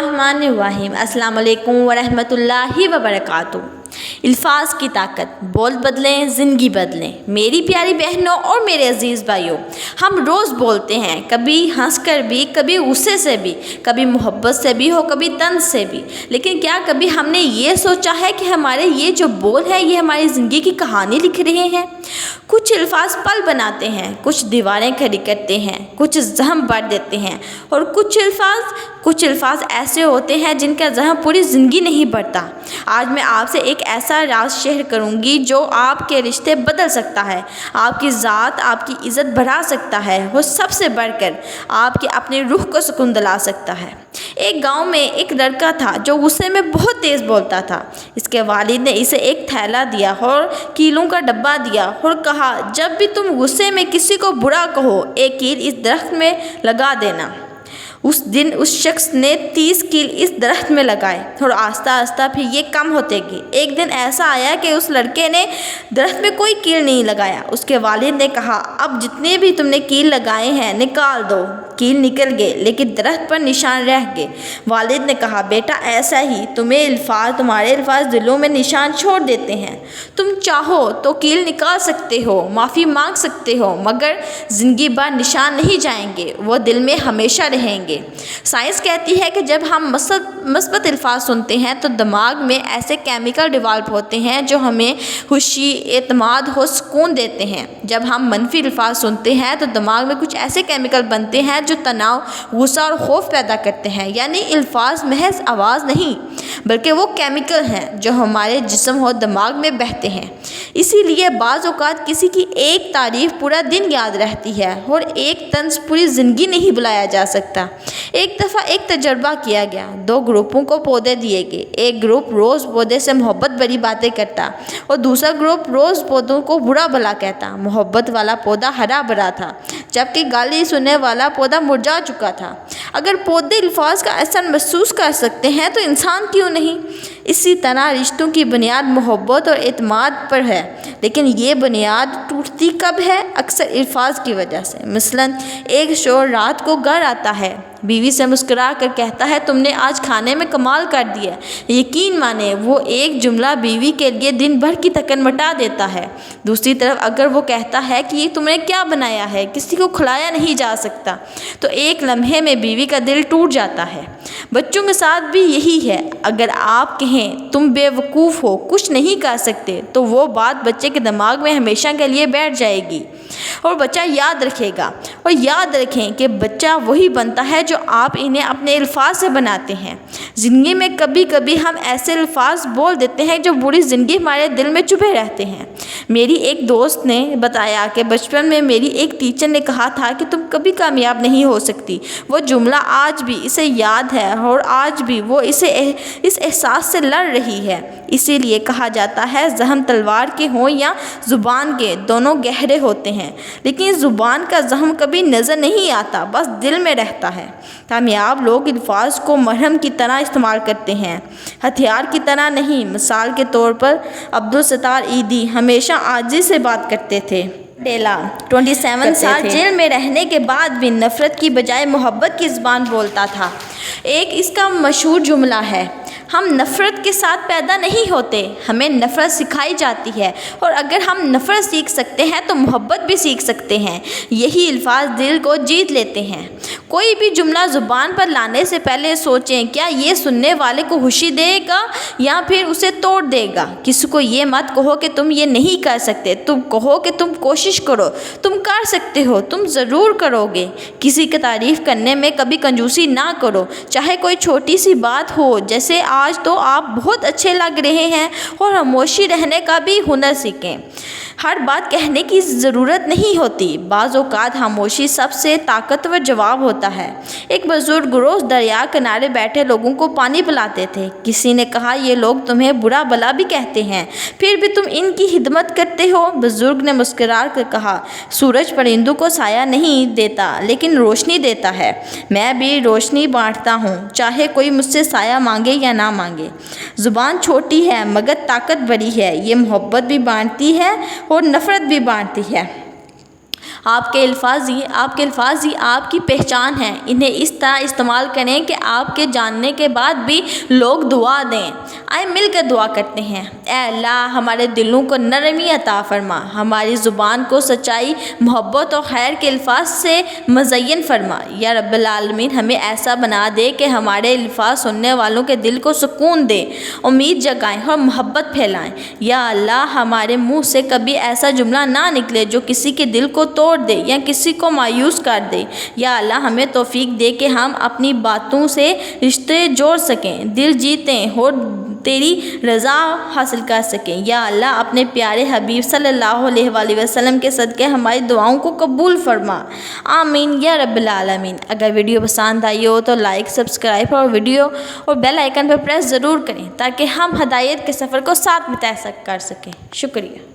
الرحمن الرحیم۔ السلام علیکم ورحمۃ اللہ وبرکاتہ۔ الفاظ کی طاقت، بول بدلیں زندگی بدلیں۔ میری پیاری بہنوں اور میرے عزیز بھائیوں، ہم روز بولتے ہیں، کبھی ہنس کر بھی، کبھی غصے سے بھی، کبھی محبت سے بھی ہو، کبھی طنز سے بھی، لیکن کیا کبھی ہم نے یہ سوچا ہے کہ ہمارے یہ جو بول ہیں یہ ہماری زندگی کی کہانی لکھ رہے ہیں؟ کچھ الفاظ پل بناتے ہیں، کچھ دیواریں کھڑی کرتے ہیں، کچھ زخم بھر دیتے ہیں، اور کچھ الفاظ ایسے ہوتے ہیں جن کا زخم پوری زندگی نہیں بھرتا۔ آج میں آپ سے ایک ایسا راز شیئر کروں گی جو آپ کے رشتے بدل سکتا ہے، آپ کی ذات، آپ کی عزت بڑھا سکتا ہے، اور سب سے بڑھ کر آپ کے اپنے روح کو سکون دلا سکتا ہے۔ ایک گاؤں میں ایک لڑکا تھا جو غصے میں بہت تیز بولتا تھا۔ اس کے والد نے اسے ایک تھیلا دیا اور کیلوں کا ڈبہ دیا اور کہا، جب بھی تم غصے میں کسی کو برا کہو، ایک کیل اس درخت میں لگا دینا۔ اس دن اس شخص نے 30 کیل اس درخت میں لگائے اور آہستہ آہستہ پھر یہ کم ہوتے گئے۔ ایک دن ایسا آیا کہ اس لڑکے نے درخت میں کوئی کیل نہیں لگایا۔ اس کے والد نے کہا، اب جتنے بھی تم نے کیل لگائے ہیں نکال دو۔ کیل نکل گئے لیکن درخت پر نشان رہ گئے۔ والد نے کہا، بیٹا ایسا ہی تمہارے الفاظ دلوں میں نشان چھوڑ دیتے ہیں۔ تم چاہو تو کیل نکال سکتے ہو، معافی مانگ سکتے ہو، مگر زندگی بھر نشان نہیں جائیں گے، وہ دل میں ہمیشہ رہیں گے۔ سائنس کہتی ہے کہ جب ہم مثبت الفاظ سنتے ہیں تو دماغ میں ایسے کیمیکل ڈیولپ ہوتے ہیں جو ہمیں خوشی، اعتماد اور سکون دیتے ہیں۔ جب ہم منفی الفاظ سنتے ہیں تو دماغ میں کچھ ایسے کیمیکل بنتے ہیں جو تناؤ، غصہ اور خوف پیدا کرتے ہیں۔ یعنی الفاظ محض آواز نہیں بلکہ وہ کیمیکل ہیں جو ہمارے جسم اور دماغ میں بہتے ہیں۔ اسی لیے بعض اوقات کسی کی ایک تعریف پورا دن یاد رہتی ہے اور ایک طنز پوری زندگی نہیں بلایا جا سکتا۔ ایک دفعہ ایک تجربہ کیا گیا، 2 گروپوں کو پودے دیے گئے۔ ایک گروپ روز پودے سے محبت بھری باتیں کرتا اور دوسرا گروپ روز پودوں کو برا بھلا کہتا۔ محبت والا پودا ہرا بھرا تھا جبکہ گالی سننے والا پودا مرجھا چکا تھا۔ اگر پودے الفاظ کا اثر محسوس کر سکتے ہیں تو انسان کیوں نہیں؟ اسی طرح رشتوں کی بنیاد محبت اور اعتماد پر ہے، لیکن یہ بنیاد ٹوٹتی کب ہے؟ اکثر الفاظ کی وجہ سے۔ مثلاً ایک شوہر رات کو گھر آتا ہے، بیوی سے مسکرا کر کہتا ہے، تم نے آج کھانے میں کمال کر دیا۔ یقین مانے وہ ایک جملہ بیوی کے لیے دن بھر کی تھکن مٹا دیتا ہے۔ دوسری طرف اگر وہ کہتا ہے کہ یہ تم نے کیا بنایا ہے، کسی کو کھلایا نہیں جا سکتا، تو ایک لمحے میں بیوی کا دل ٹوٹ جاتا ہے۔ بچوں کے ساتھ بھی یہی ہے۔ اگر آپ کہیں تم بے وقوف ہو، کچھ نہیں کر سکتے، تو وہ بات بچے کے دماغ میں ہمیشہ کے لیے بیٹھ جائے گی اور بچہ یاد رکھے گا۔ اور یاد رکھیں کہ بچہ وہی بنتا ہے جو آپ انہیں اپنے الفاظ سے بناتے ہیں۔ زندگی میں کبھی کبھی ہم ایسے الفاظ بول دیتے ہیں جو پوری زندگی ہمارے دل میں چھپے رہتے ہیں۔ میری ایک دوست نے بتایا کہ بچپن میں میری ایک ٹیچر نے کہا تھا کہ تم کبھی کامیاب نہیں ہو سکتی۔ وہ جملہ آج بھی اسے یاد ہے اور آج بھی وہ اس احساس سے لڑ رہی ہے۔ اسی لیے کہا جاتا ہے، زخم تلوار کے ہوں یا زبان کے، دونوں گہرے ہوتے ہیں، لیکن زبان کا زخم کبھی نظر نہیں آتا، بس دل میں رہتا ہے۔ کامیاب لوگ الفاظ کو مرہم کی طرح استعمال کرتے ہیں، ہتھیار کی طرح نہیں۔ مثال کے طور پر عبدالستار ایدھی ہمیشہ عاجزی سے بات کرتے تھے۔ ڈیلا 27 سال جیل میں رہنے کے بعد بھی نفرت کی بجائے محبت کی زبان بولتا تھا۔ ایک اس کا مشہور جملہ ہے، ہم نفرت کے ساتھ پیدا نہیں ہوتے، ہمیں نفرت سکھائی جاتی ہے، اور اگر ہم نفرت سیکھ سکتے ہیں تو محبت بھی سیکھ سکتے ہیں۔ یہی الفاظ دل کو جیت لیتے ہیں۔ کوئی بھی جملہ زبان پر لانے سے پہلے سوچیں، کیا یہ سننے والے کو خوشی دے گا یا پھر اسے توڑ دے گا؟ کسی کو یہ مت کہو کہ تم یہ نہیں کر سکتے، تم کہو کہ تم کوشش کرو، تم کر سکتے ہو، تم ضرور کرو گے۔ کسی کی تعریف کرنے میں کبھی کنجوسی نہ کرو، چاہے کوئی چھوٹی سی بات ہو، جیسے آج تو آپ بہت اچھے لگ رہے ہیں، اور خاموشی رہنے کا بھی ہنر سیکھیں۔ ہر بات کہنے کی ضرورت نہیں ہوتی، بعض اوقات خاموشی سب سے طاقتور جواب ہوتا ہے۔ ایک بزرگ روز دریا کنارے بیٹھے لوگوں کو پانی پلاتے تھے۔ کسی نے کہا، یہ لوگ تمہیں برا بھلا بھی کہتے ہیں، پھر بھی تم ان کی خدمت کرتے ہو۔ بزرگ نے مسکرا کر کہا، سورج پرندوں کو سایہ نہیں دیتا لیکن روشنی دیتا ہے، میں بھی روشنی بانٹتا ہوں، چاہے کوئی مجھ سے سایہ مانگے یا نہ مانگے۔ زبان چھوٹی ہے مگر طاقت بڑی ہے، یہ محبت بھی بانٹتی ہے اور نفرت بھی بانٹتی ہے۔ آپ کے الفاظ ہی آپ کی پہچان ہیں، انہیں اس طرح استعمال کریں کہ آپ کے جاننے کے بعد بھی لوگ دعا دیں۔ آئے مل کر دعا کرتے ہیں۔ اے اللہ ہمارے دلوں کو نرمی عطا فرما، ہماری زبان کو سچائی، محبت اور خیر کے الفاظ سے مزین فرما۔ یا رب العالمین ہمیں ایسا بنا دے کہ ہمارے الفاظ سننے والوں کے دل کو سکون دے، امید جگائیں اور محبت پھیلائیں۔ یا اللہ ہمارے منہ سے کبھی ایسا جملہ نہ نکلے جو کسی کے دل کو توڑ دے یا کسی کو مایوس کر دے۔ یا اللہ ہمیں توفیق دے کہ ہم اپنی باتوں سے رشتے جوڑ سکیں، دل جیتیں اور تیری رضا حاصل کر سکیں۔ یا اللہ اپنے پیارے حبیب صلی اللہ علیہ وآلہ وسلم کے صدقے ہماری دعاؤں کو قبول فرما، آمین یا رب العالمین۔ اگر ویڈیو پسند آئی ہو تو لائک، سبسکرائب اور بیل آئیکن پر پریس ضرور کریں تاکہ ہم ہدایت کے سفر کو ساتھ میں طے کر سکیں۔ شکریہ۔